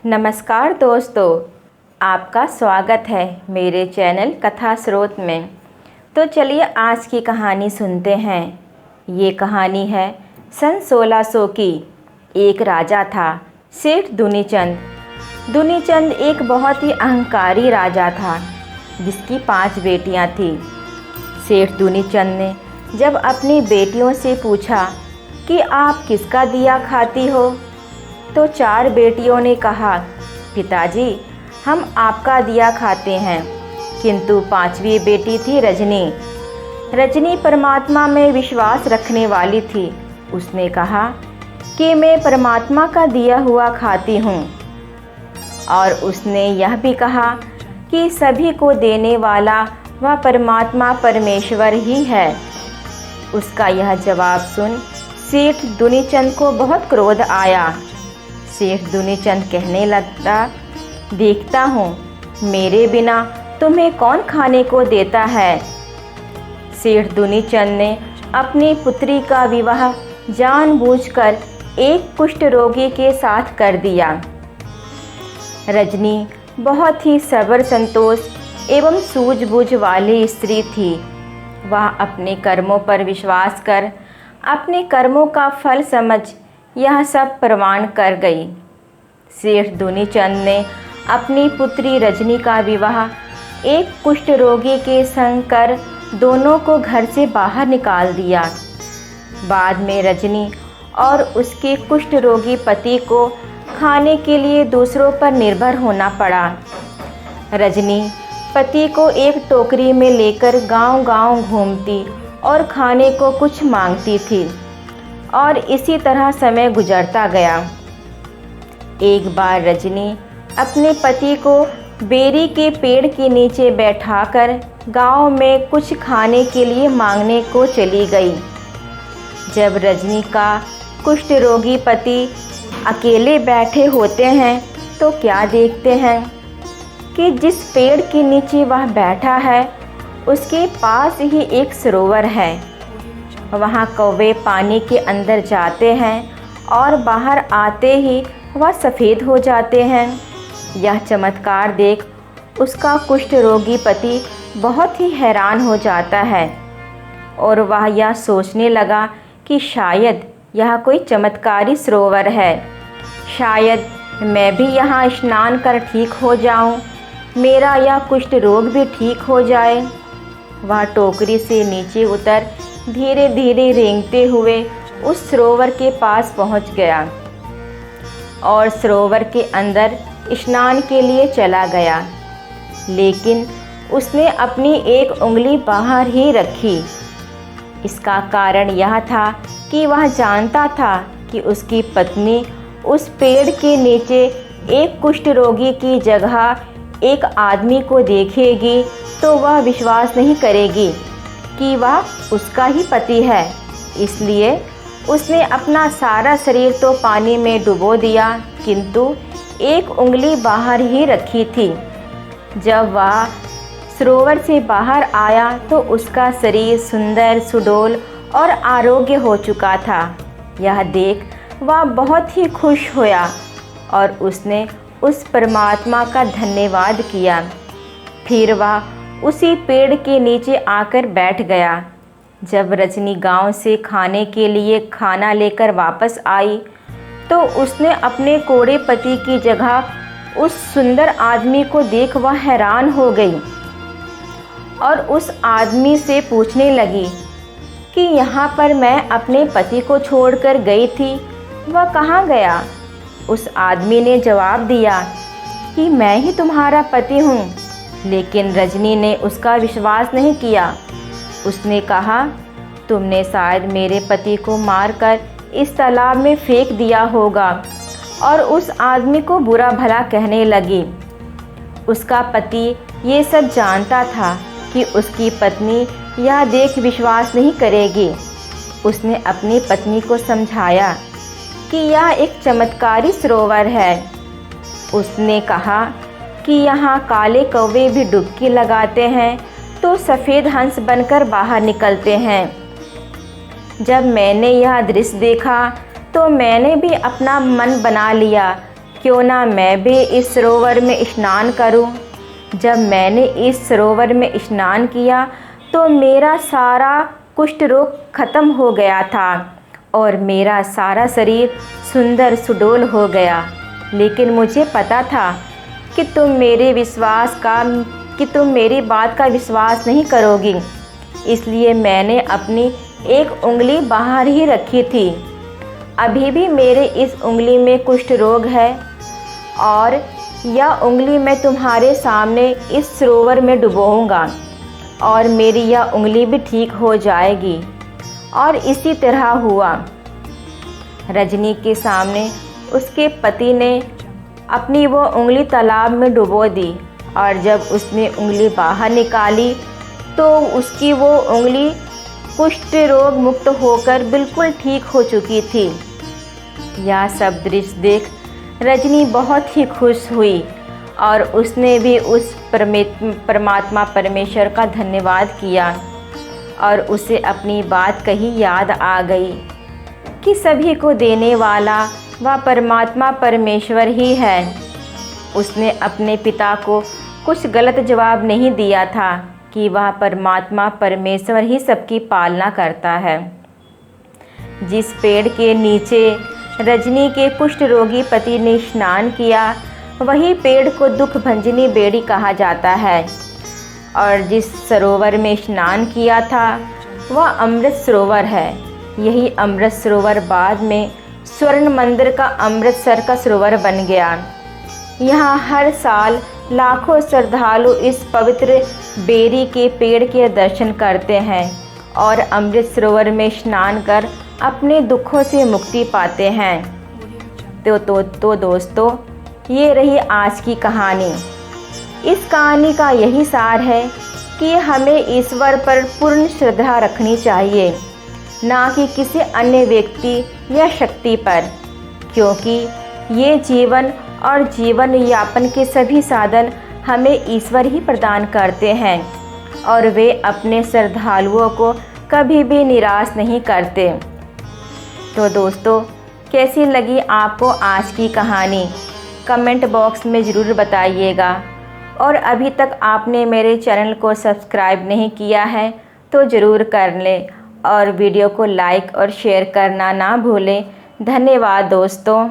नमस्कार दोस्तों, आपका स्वागत है मेरे चैनल कथा स्रोत में। तो चलिए आज की कहानी सुनते हैं। ये कहानी है सन 1600 की। एक राजा था, सेठ दुनीचंद। दुनीचंद एक बहुत ही अहंकारी राजा था जिसकी 5 बेटियां थीं। सेठ दुनीचंद ने जब अपनी बेटियों से पूछा कि आप किसका दिया खाती हो, तो 4 बेटियों ने कहा, पिताजी हम आपका दिया खाते हैं। किंतु 5वीं बेटी थी रजनी। रजनी परमात्मा में विश्वास रखने वाली थी। उसने कहा कि मैं परमात्मा का दिया हुआ खाती हूँ। और उसने यह भी कहा कि सभी को देने वाला वह परमात्मा परमेश्वर ही है। उसका यह जवाब सुन सेठ दुनीचंद को बहुत क्रोध आया। सेठ दुनीचंद कहने लगता, देखता हूँ मेरे बिना तुम्हें कौन खाने को देता है। सेठ दुनीचंद ने अपनी पुत्री का विवाह जानबूझकर एक कुष्ठ रोगी के साथ कर दिया। रजनी बहुत ही सब्र संतोष एवं सूझबूझ वाली स्त्री थी। वह अपने कर्मों पर विश्वास कर अपने कर्मों का फल समझ यह सब प्रमाण कर गई। सेठ दुनीचंद ने अपनी पुत्री रजनी का विवाह एक कुष्ठ रोगी के संग कर दोनों को घर से बाहर निकाल दिया। बाद में रजनी और उसके कुष्ठ रोगी पति को खाने के लिए दूसरों पर निर्भर होना पड़ा। रजनी पति को एक टोकरी में लेकर गांव-गांव घूमती और खाने को कुछ मांगती थी और इसी तरह समय गुजरता गया। एक बार रजनी अपने पति को बेरी के पेड़ के नीचे बैठाकर गांव में कुछ खाने के लिए मांगने को चली गई। जब रजनी का कुष्ठ रोगी पति अकेले बैठे होते हैं तो क्या देखते हैं कि जिस पेड़ के नीचे वह बैठा है उसके पास ही एक सरोवर है। वहाँ कौवे पानी के अंदर जाते हैं और बाहर आते ही वह सफ़ेद हो जाते हैं। यह चमत्कार देख उसका कुष्ठ रोगी पति बहुत ही हैरान हो जाता है और वह यह सोचने लगा कि शायद यह कोई चमत्कारी सरोवर है। शायद मैं भी यहाँ स्नान कर ठीक हो जाऊँ, मेरा यह कुष्ठ रोग भी ठीक हो जाए। वह टोकरी से नीचे उतर धीरे धीरे रेंगते हुए उस सरोवर के पास पहुंच गया और सरोवर के अंदर स्नान के लिए चला गया। लेकिन उसने अपनी एक उंगली बाहर ही रखी। इसका कारण यह था कि वह जानता था कि उसकी पत्नी उस पेड़ के नीचे एक कुष्ठ रोगी की जगह एक आदमी को देखेगी तो वह विश्वास नहीं करेगी कि वह उसका ही पति है। इसलिए उसने अपना सारा शरीर तो पानी में डुबो दिया, किंतु एक उंगली बाहर ही रखी थी। जब वह सरोवर से बाहर आया तो उसका शरीर सुंदर, सुडौल और आरोग्य हो चुका था। यह देख वह बहुत ही खुश हुआ और उसने उस परमात्मा का धन्यवाद किया। फिर वह उसी पेड़ के नीचे आकर बैठ गया। जब रजनी गांव से खाने के लिए खाना लेकर वापस आई तो उसने अपने कोड़े पति की जगह उस सुंदर आदमी को देख वह हैरान हो गई और उस आदमी से पूछने लगी कि यहाँ पर मैं अपने पति को छोड़कर गई थी, वह कहाँ गया। उस आदमी ने जवाब दिया कि मैं ही तुम्हारा पति हूँ। लेकिन रजनी ने उसका विश्वास नहीं किया। उसने कहा, तुमने शायद मेरे पति को मारकर इस तालाब में फेंक दिया होगा, और उस आदमी को बुरा भला कहने लगी। उसका पति ये सब जानता था कि उसकी पत्नी यह देख विश्वास नहीं करेगी। उसने अपनी पत्नी को समझाया कि यह एक चमत्कारी सरोवर है। उसने कहा कि यहाँ काले कौवे भी डुबकी लगाते हैं तो सफ़ेद हंस बनकर बाहर निकलते हैं। जब मैंने यह दृश्य देखा तो मैंने भी अपना मन बना लिया क्यों ना मैं भी इस सरोवर में स्नान करूं। जब मैंने इस सरोवर में स्नान किया तो मेरा सारा कुष्ठ रोग खत्म हो गया था और मेरा सारा शरीर सुंदर सुडौल हो गया। लेकिन मुझे पता था कि तुम मेरी बात का विश्वास नहीं करोगी, इसलिए मैंने अपनी एक उंगली बाहर ही रखी थी। अभी भी मेरे इस उंगली में कुष्ठ रोग है और यह उंगली मैं तुम्हारे सामने इस सरोवर में डुबोऊंगा और मेरी यह उंगली भी ठीक हो जाएगी। और इसी तरह हुआ। रजनी के सामने उसके पति ने अपनी वो उंगली तालाब में डुबो दी और जब उसने उंगली बाहर निकाली तो उसकी वो उंगली कुष्ठ रोग मुक्त होकर बिल्कुल ठीक हो चुकी थी। यह सब दृश्य देख रजनी बहुत ही खुश हुई और उसने भी उस परमात्मा परमेश्वर का धन्यवाद किया और उसे अपनी बात कही याद आ गई कि सभी को देने वाला वह परमात्मा परमेश्वर ही है। उसने अपने पिता को कुछ गलत जवाब नहीं दिया था कि वह परमात्मा परमेश्वर ही सबकी पालना करता है। जिस पेड़ के नीचे रजनी के कुष्ठ रोगी पति ने स्नान किया वही पेड़ को दुख भंजनी बेड़ी कहा जाता है और जिस सरोवर में स्नान किया था वह अमृत सरोवर है। यही अमृत सरोवर बाद में स्वर्ण मंदिर का अमृतसर का सरोवर बन गया। यहाँ हर साल लाखों श्रद्धालु इस पवित्र बेरी के पेड़ के दर्शन करते हैं और अमृत सरोवर में स्नान कर अपने दुखों से मुक्ति पाते हैं। तो दोस्तों, ये रही आज की कहानी। इस कहानी का यही सार है कि हमें ईश्वर पर पूर्ण श्रद्धा रखनी चाहिए, ना कि किसी अन्य व्यक्ति या शक्ति पर, क्योंकि ये जीवन और जीवन यापन के सभी साधन हमें ईश्वर ही प्रदान करते हैं और वे अपने श्रद्धालुओं को कभी भी निराश नहीं करते। तो दोस्तों, कैसी लगी आपको आज की कहानी कमेंट बॉक्स में ज़रूर बताइएगा और अभी तक आपने मेरे चैनल को सब्सक्राइब नहीं किया है तो ज़रूर कर लें और वीडियो को लाइक और शेयर करना ना भूलें। धन्यवाद दोस्तों।